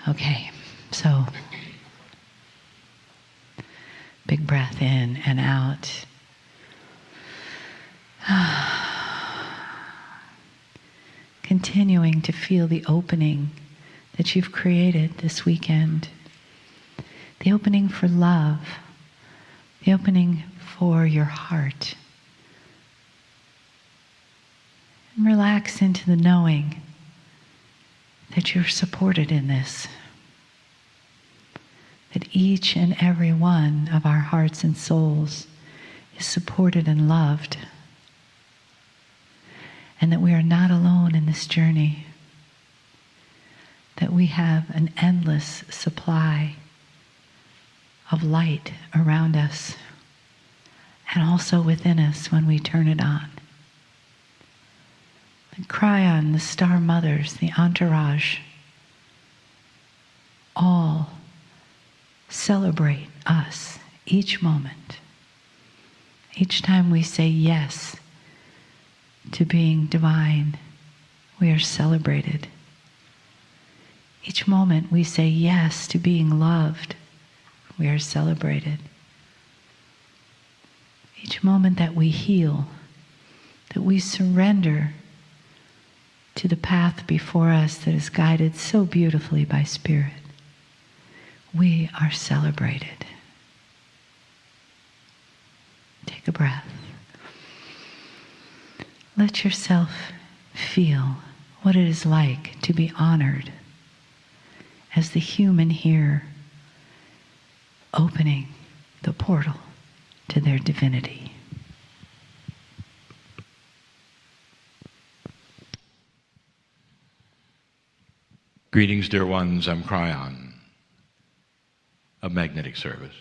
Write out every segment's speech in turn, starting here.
Okay, so big breath in and out. Continuing to feel the opening that you've created this weekend. The opening for love. The opening for your heart. And relax into the knowing that you're supported in this. That each and every one of our hearts and souls is supported and loved. And that we are not alone in this journey. That we have an endless supply of light around us and also within us when we turn it on. The kryon, the star mothers, the entourage, all celebrate us each moment. Each time we say yes to being divine, we are celebrated. Each moment we say yes to being loved, we are celebrated. Each moment that we heal, that we surrender to the path before us that is guided so beautifully by Spirit, we are celebrated. Take a breath. Let yourself feel what it is like to be honored as the human here, opening the portal to their divinity. Greetings, dear ones. I'm Kryon of Magnetic Service.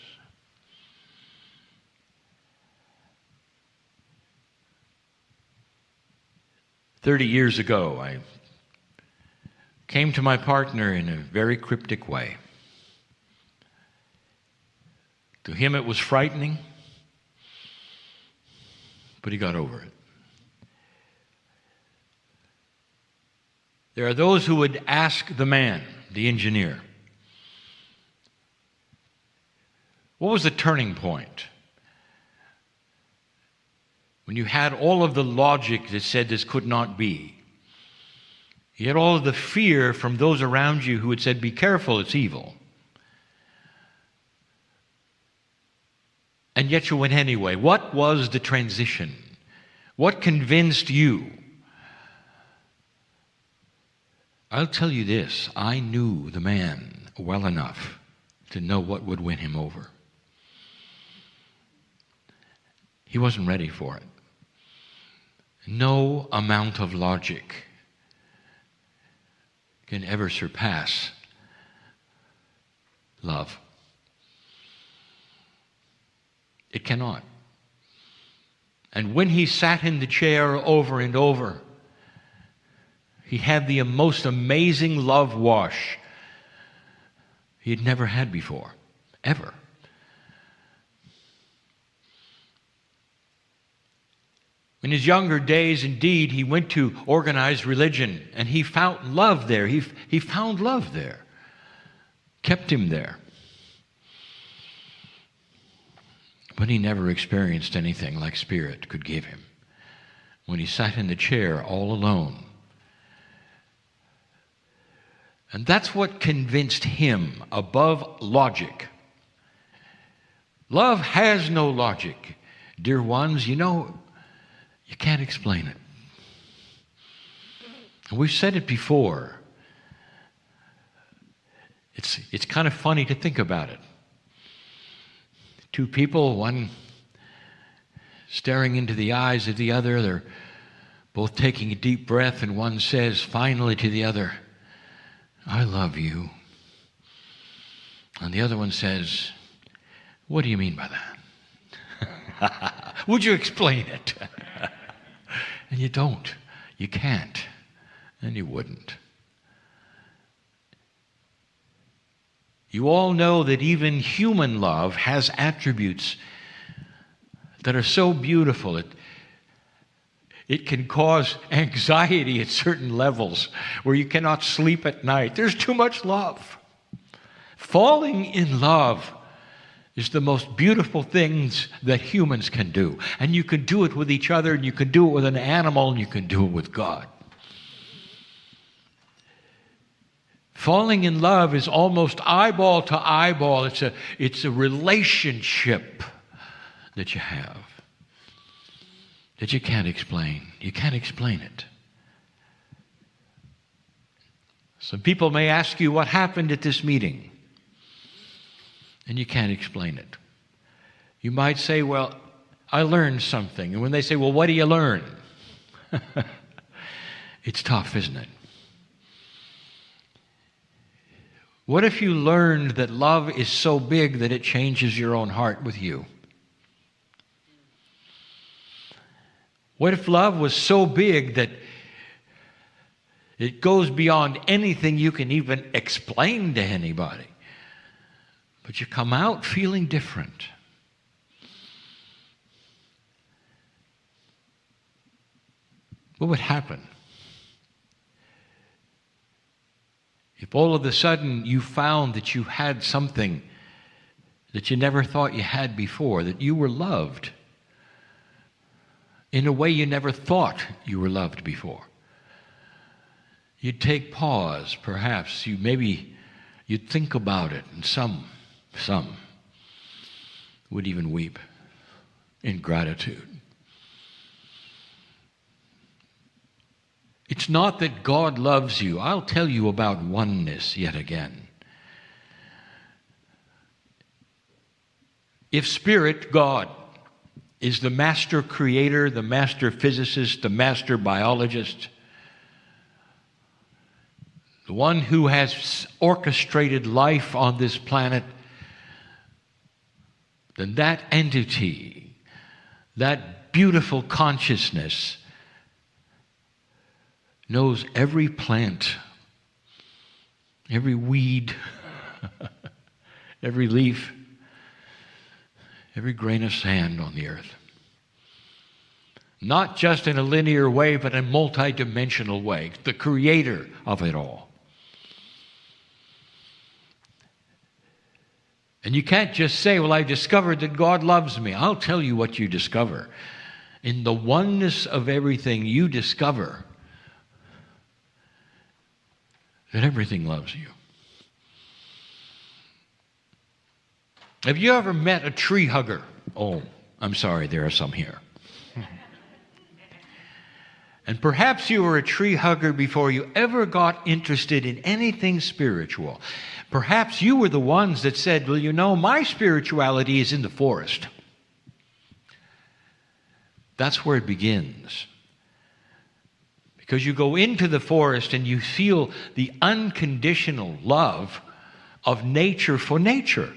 "30 years ago, I came to my partner in a very cryptic way. To him it was frightening, but he got over it. There are those who would ask the man, the engineer, what was the turning point? When you had all of the logic that said this could not be. You had all of the fear from those around you who had said, be careful, it's evil. And yet you went anyway. What was the transition? What convinced you? I'll tell you this, I knew the man well enough to know what would win him over. He wasn't ready for it. No amount of logic can ever surpass love. It cannot. And when he sat in the chair over and over, he had the most amazing love wash he had never had before, ever. In his younger days, indeed, he went to organized religion, and he found love there. He found love there, kept him there. But he never experienced anything like Spirit could give him when he sat in the chair all alone. And that's what convinced him above logic. Love has no logic. Dear ones, you know, you can't explain it. And we've said it before. It's kind of funny to think about it. Two people, one staring into the eyes of the other, they're both taking a deep breath, and one says finally to the other, I love you. And the other one says, what do you mean by that? Would you explain it? And you don't. You can't. And you wouldn't. You all know that even human love has attributes that are so beautiful. It can cause anxiety at certain levels where you cannot sleep at night. There's too much love. Falling in love is the most beautiful things that humans can do. And you can do it with each other, and you can do it with an animal, and you can do it with God. Falling in love is almost eyeball to eyeball. It's a relationship that you have that you can't explain. You can't explain it. Some people may ask you what happened at this meeting, and you can't explain it. You might say, well, I learned something. And when they say, well, what do you learn? It's tough, isn't it? What if you learned that love is so big that it changes your own heart with you? What if love was so big that it goes beyond anything you can even explain to anybody? But you come out feeling different. What would happen if all of a sudden you found that you had something that you never thought you had before, that you were loved in a way you never thought you were loved before? You'd take pause, perhaps. You'd think about it, and some would even weep in gratitude. It's not that God loves you. I'll tell you about oneness yet again. If Spirit, God, is the master creator, the master physicist, the master biologist, the one who has orchestrated life on this planet, then that entity, that beautiful consciousness, knows every plant, every weed, every leaf, every grain of sand on the earth. Not just in a linear way, but in a multidimensional way. The creator of it all. And you can't just say, well, I discovered that God loves me. I'll tell you what you discover. In the oneness of everything, you discover that everything loves you. Have you ever met a tree hugger? Oh, I'm sorry, there are some here. And perhaps you were a tree hugger before you ever got interested in anything spiritual. Perhaps you were the ones that said, well, you know, my spirituality is in the forest. That's where it begins. Because you go into the forest and you feel the unconditional love of nature for nature.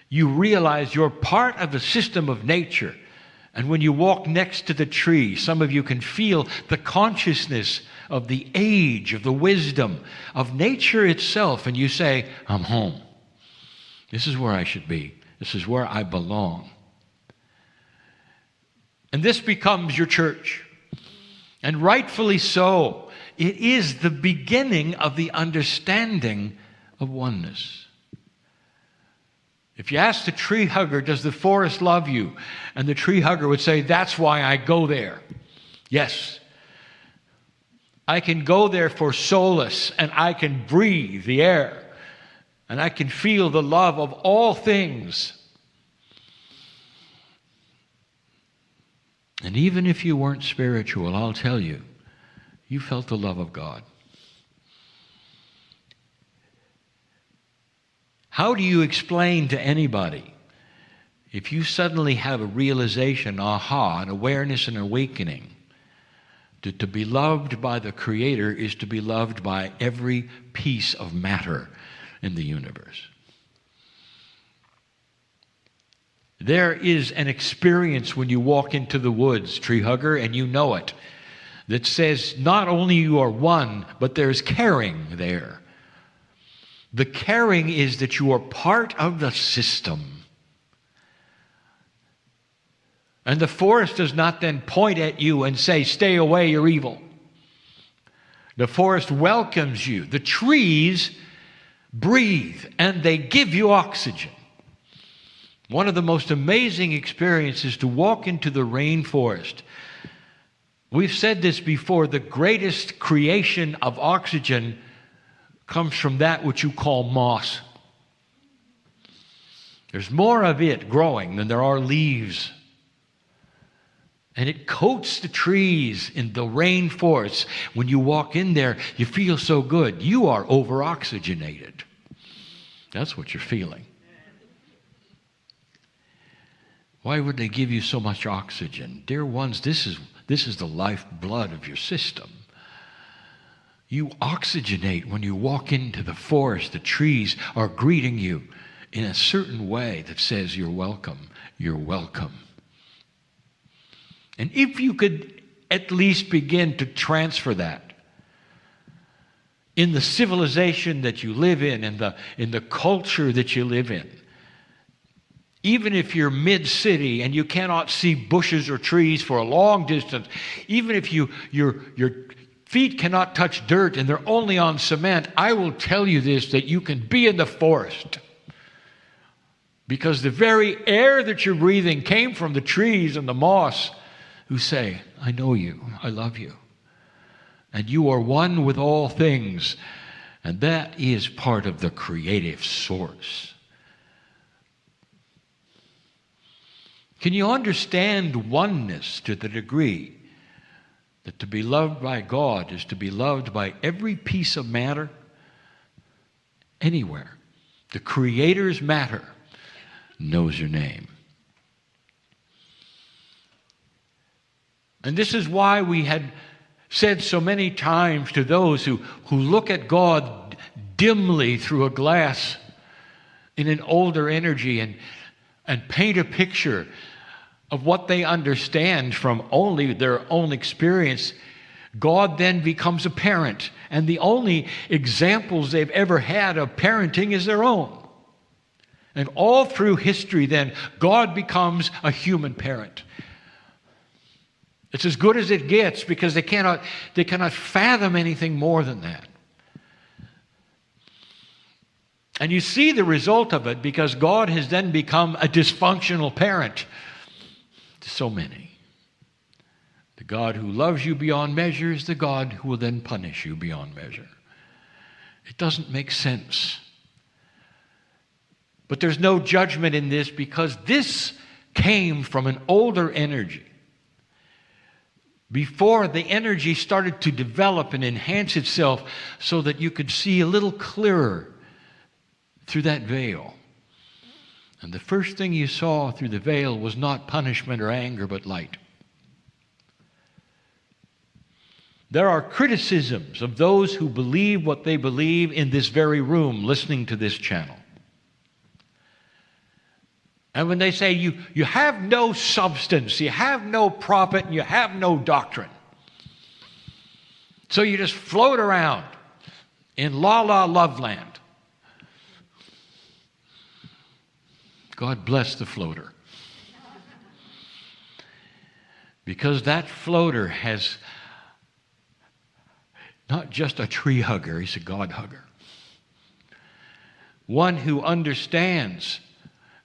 You realize you're part of the system of nature. And when you walk next to the tree, some of you can feel the consciousness of the age, of the wisdom, of nature itself. And you say, I'm home. This is where I should be. This is where I belong. And this becomes your church. And rightfully so. It is the beginning of the understanding of oneness. If you ask the tree hugger, does the forest love you? And the tree hugger would say, that's why I go there. Yes. I can go there for solace, and I can breathe the air, and I can feel the love of all things. And even if you weren't spiritual, I'll tell you, you felt the love of God. How do you explain to anybody if you suddenly have a realization, aha, an awareness, an awakening, that to be loved by the Creator is to be loved by every piece of matter in the universe? There is an experience when you walk into the woods, tree hugger, and you know it, that says not only you are one, but there's caring there. The caring is that you are part of the system. And the forest does not then point at you and say, stay away, you're evil. The forest welcomes you. The trees breathe, and they give you oxygen. One of the most amazing experiences to walk into the rainforest. We've said this before, the greatest creation of oxygen comes from that which you call moss. There's more of it growing than there are leaves. And it coats the trees in the rainforest. When you walk in there, you feel so good. You are over-oxygenated. That's what you're feeling. Why would they give you so much oxygen? Dear ones, this is the lifeblood of your system. You oxygenate when you walk into the forest. The trees are greeting you in a certain way that says, you're welcome, you're welcome. And if you could at least begin to transfer that in the civilization that you live in the culture that you live in, even if you're mid-city and you cannot see bushes or trees for a long distance, even if your feet cannot touch dirt and they're only on cement, I will tell you this, that you can be in the forest. Because the very air that you're breathing came from the trees and the moss who say, I know you, I love you. And you are one with all things. And that is part of the creative source. Can you understand oneness to the degree that to be loved by God is to be loved by every piece of matter anywhere? The Creator's matter knows your name. And this is why we had said so many times to those who look at God dimly through a glass in an older energy and paint a picture of what they understand from only their own experience, God then becomes a parent. And the only examples they've ever had of parenting is their own. And all through history then, God becomes a human parent. It's as good as it gets because they cannot fathom anything more than that. And you see the result of it because God has then become a dysfunctional parent to so many. The God who loves you beyond measure is the God who will then punish you beyond measure. It doesn't make sense. But there's no judgment in this because this came from an older energy. Before the energy started to develop and enhance itself so that you could see a little clearer through that veil. And the first thing you saw through the veil was not punishment or anger, but light. There are criticisms of those who believe what they believe in this very room, listening to this channel. And when they say you have no substance, you have no prophet, and you have no doctrine. So you just float around in la-la love land. God bless the floater. Because that floater has not just a tree hugger, he's a God hugger. One who understands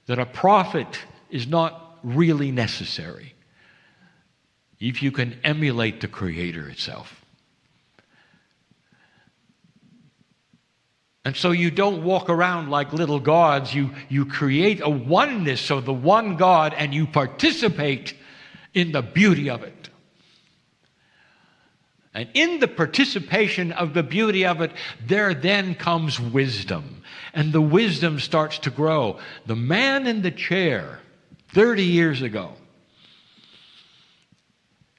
that a prophet is not really necessary if you can emulate the Creator itself. And so you don't walk around like little gods. You create a oneness of the one God and you participate in the beauty of it. And in the participation of the beauty of it, there then comes wisdom. And the wisdom starts to grow. The man in the chair 30 years ago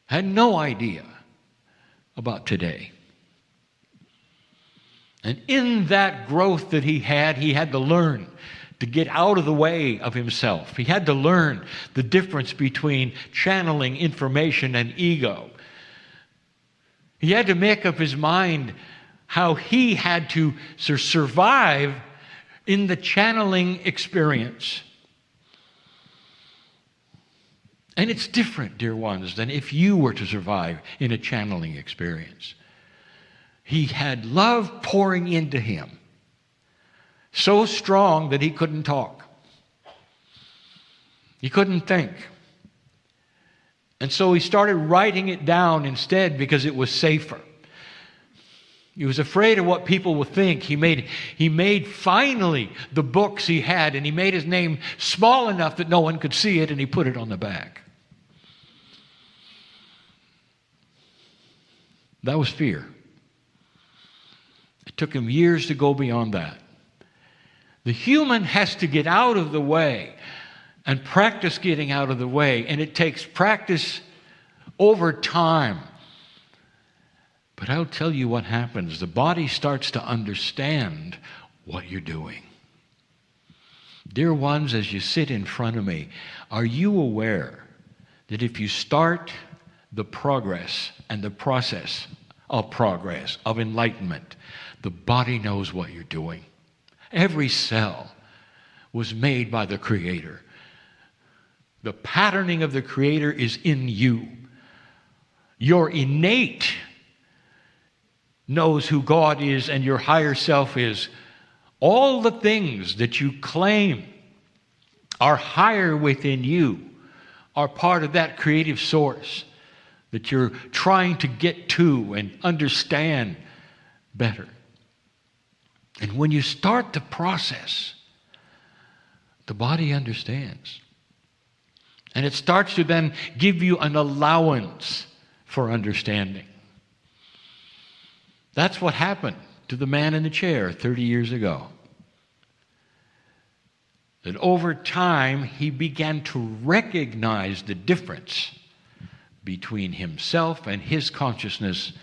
had no idea about today. And in that growth that he had to learn to get out of the way of himself. He had to learn the difference between channeling information and ego. He had to make up his mind how he had to survive in the channeling experience. And it's different, dear ones, than if you were to survive in a channeling experience. He had love pouring into him. so strong that he couldn't talk. He couldn't think. And so he started writing it down instead because it was safer. He was afraid of what people would think. He made finally the books he had, and he made his name small enough that no one could see it, and he put it on the back. That was fear. It took him years to go beyond that. The human has to get out of the way and practice getting out of the way, and it takes practice over time. But I'll tell you what happens. The body starts to understand what you're doing. Dear ones, as you sit in front of me, are you aware that if you start the progress and the process of progress, of enlightenment, the body knows what you're doing? Every cell was made by the Creator. The patterning of the Creator is in you. Your innate knows who God is and your higher self is. All the things that you claim are higher within you are part of that creative source that you're trying to get to and understand better. And when you start the process, the body understands. And it starts to then give you an allowance for understanding. That's what happened to the man in the chair 30 years ago. That over time, he began to recognize the difference between himself and his consciousness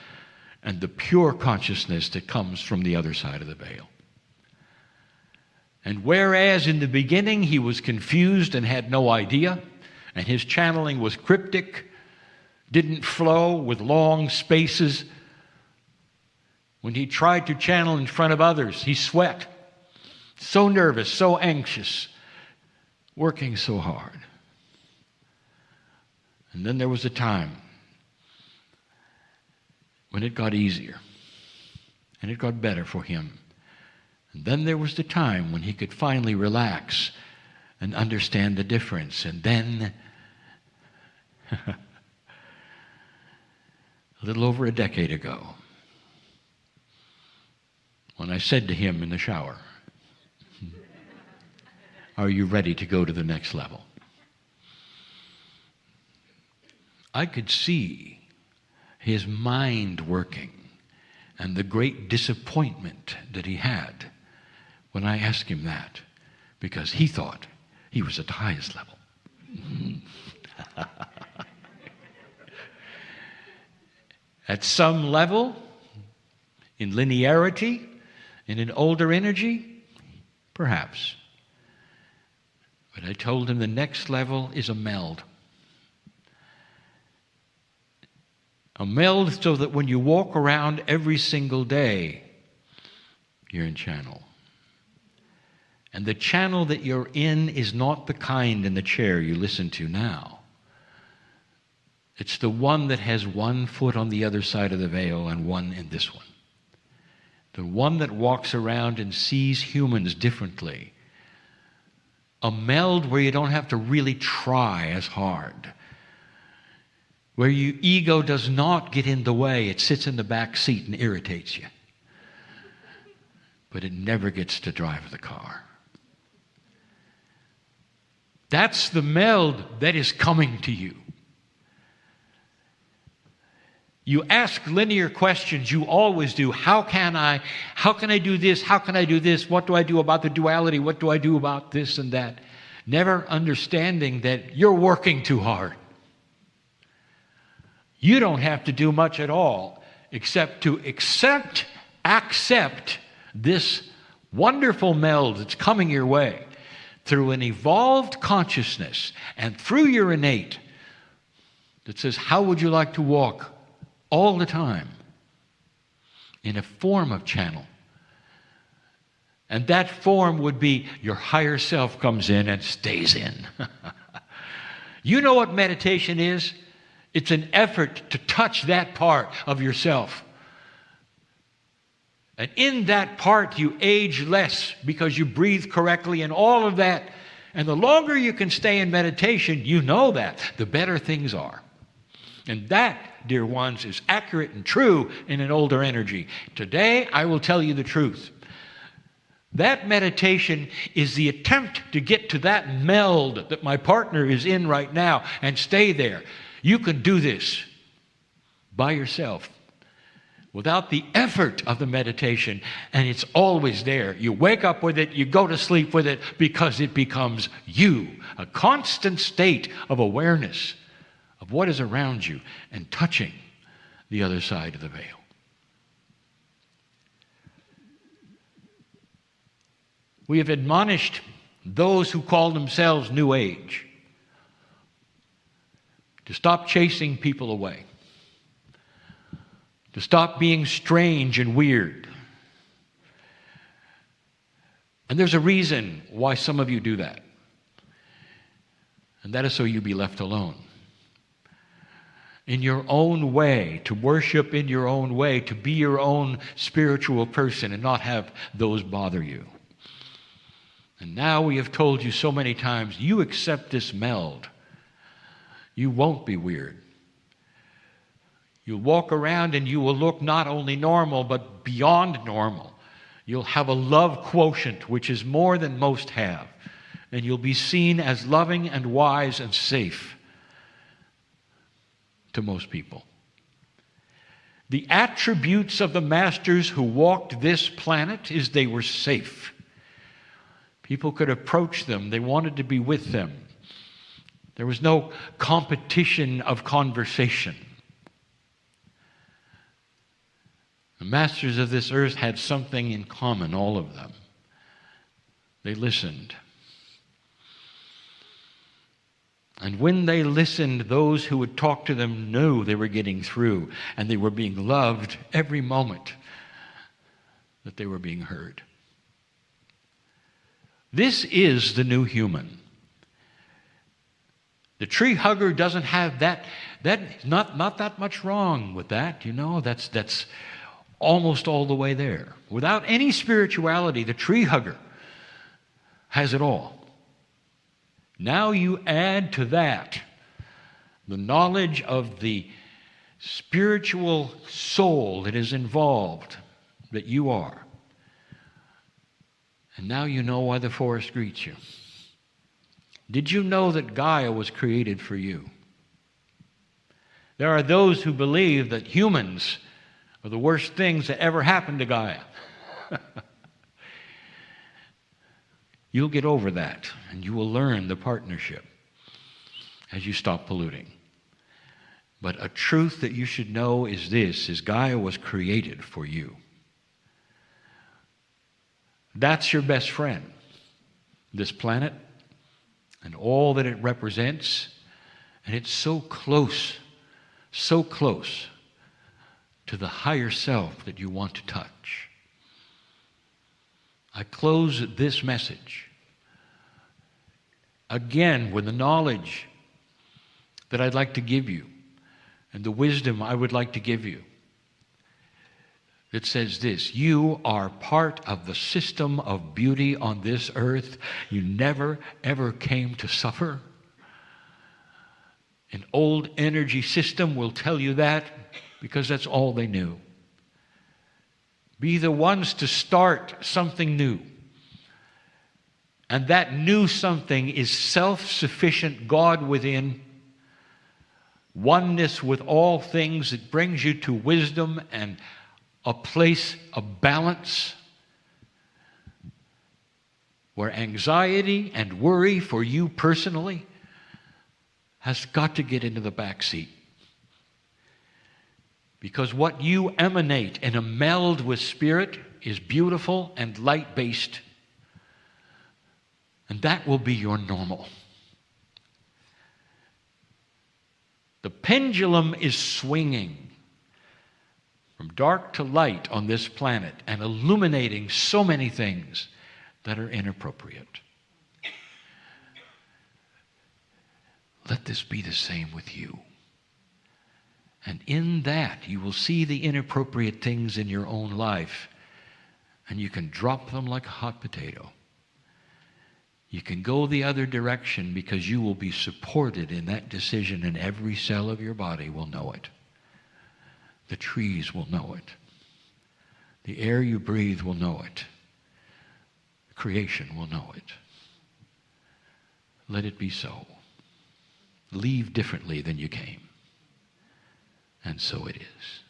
and the pure consciousness that comes from the other side of the veil. And whereas in the beginning he was confused and had no idea, and his channeling was cryptic, didn't flow with long spaces, when he tried to channel in front of others, he sweat. So nervous, so anxious, working so hard. And then there was a time when it got easier and it got better for him. And then there was the time when he could finally relax and understand the difference. And then, a little over a decade ago, when I said to him in the shower, "Are you ready to go to the next level?" I could see his mind working and the great disappointment that he had when I asked him that, because he thought he was at the highest level. At some level, in linearity, in an older energy, perhaps. But I told him the next level is a meld. A meld so that when you walk around every single day, you're in channel. And the channel that you're in is not the kind in the chair you listen to now. It's the one that has one foot on the other side of the veil and one in this one. The one that walks around and sees humans differently. A meld where you don't have to really try as hard. Where your ego does not get in the way. It sits in the back seat and irritates you. But it never gets to drive the car. That's the meld that is coming to you. You ask linear questions, you always do. How can I do this? How can I do this? What do I do about the duality? What do I do about this and that? Never understanding that you're working too hard. You don't have to do much at all except to accept this wonderful meld that's coming your way through an evolved consciousness and through your innate that says, how would you like to walk all the time in a form of channel? And that form would be your higher self comes in and stays in. You know what meditation is? It's an effort to touch that part of yourself And in that part, you age less because you breathe correctly and all of that. And the longer you can stay in meditation, you know that, the better things are. And that, dear ones, is accurate and true in an older energy. Today, I will tell you the truth. That meditation is the attempt to get to that meld that my partner is in right now and stay there. You can do this by yourself without the effort of the meditation, and it's always there. You wake up with it, you go to sleep with it, because it becomes you, a constant state of awareness of what is around you and touching the other side of the veil. We have admonished those who call themselves New Age to stop chasing people away, to stop being strange and weird. And there's a reason why some of you do that. And that is so you be left alone. In your own way, to worship in your own way, to be your own spiritual person and not have those bother you. And now we have told you so many times, you accept this meld. You won't be weird. You'll walk around and you will look not only normal, but beyond normal. You'll have a love quotient, which is more than most have. And you'll be seen as loving and wise and safe to most people. The attributes of the masters who walked this planet is they were safe. People could approach them. They wanted to be with them. There was no competition of conversation. The masters of this earth had something in common, all of them. They listened. And when they listened, those who would talk to them knew they were getting through, and they were being loved every moment that they were being heard. This is the new human. The tree hugger doesn't have that not that much wrong with that, you know. That's almost all the way there. Without any spirituality, the tree hugger has it all. Now you add to that the knowledge of the spiritual soul that is involved, that you are. And now you know why the forest greets you. Did you know that Gaia was created for you? There are those who believe that humans are the worst things that ever happened to Gaia. You'll get over that, and you will learn the partnership as you stop polluting. But a truth that you should know is this, is Gaia was created for you. That's your best friend, this planet and all that it represents. And it's so close to the higher self that you want to touch. I close this message again with the knowledge that I'd like to give you and the wisdom I would like to give you. It says this: you are part of the system of beauty on this earth. You never, ever came to suffer. An old energy system will tell you that because that's all they knew. Be the ones to start something new. And that new something is self-sufficient God within, oneness with all things that brings you to wisdom and a place of balance where anxiety and worry for you personally has got to get into the back seat. Because what you emanate in a meld with spirit is beautiful and light-based. And that will be your normal. The pendulum is swinging from dark to light on this planet and illuminating so many things that are inappropriate. Let this be the same with you. And in that, you will see the inappropriate things in your own life and you can drop them like a hot potato. You can go the other direction because you will be supported in that decision, and every cell of your body will know it. The trees will know it. The air you breathe will know it. Creation will know it. Let it be so. Leave differently than you came. And so it is.